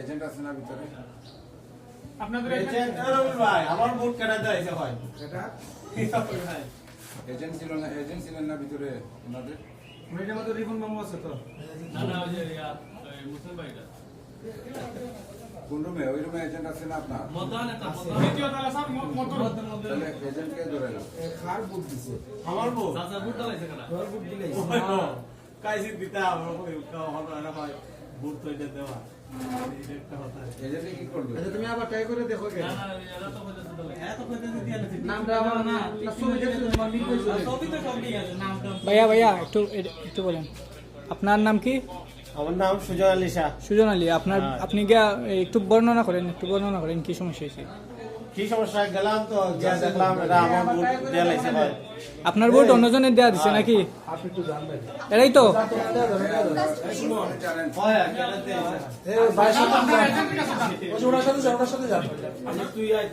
Agent আছে না ভিতরে? আপনাদের এজেন্ট ভাই আমার ভোট কেটে দেয়ছে ভাই এটা ভাই এজেন্ট ছিল না, এজেন্ট ছিলেন না ভিতরে ওনাদের? মেয়েটার মধ্যে রিপন মামু আছে তো? না না ওই যে মুসলিম ভাইটা কোন রুমে? ওই রুমে এজেন্ট আছে না আপনার? মতন একটা দ্বিতীয় তালা সব মোটর তাহলে এজেন্টকে ধরে নাও। খার বুট দিছে। আমার ভোট চাচা বুট ডালাইছে কেন তোর বুট দিলে কাইছি দিতে আমার হলো না ভাই ভোট তো এটা দেওয়া একটা কথা এজেন্টে কি করবে? আচ্ছা তুমি আবার ট্রাই করে দেখো কে না না এরা তো কইতে ডালাই এত কইতে দিয়ে না নামটা আমার না ছবি দেখছো তোমার মিল হইছে সবই তো সব নিয়ে আছে নামটা ভাইয়া একটু বলেন আপনার নাম কি? আমার নাম সুজন আলী শাহ সুজন আলী। আপনার আপনি গিয়া একটু বর্ণনা করেন কি সমস্যা হয়েছে? কি সমস্যা গেলাম তো যা দেখলাম এরা আমার ভোট দিয়ে লাইছে ভাই আপনার ভোট অন্যজনের দেয়া দিচ্ছে নাকি? আপনি একটু জানবেন এরাই তো জানেন হয় কেটে দিয়েছে এই ভাই সাথে ওনার সাথে যান। তুই আয়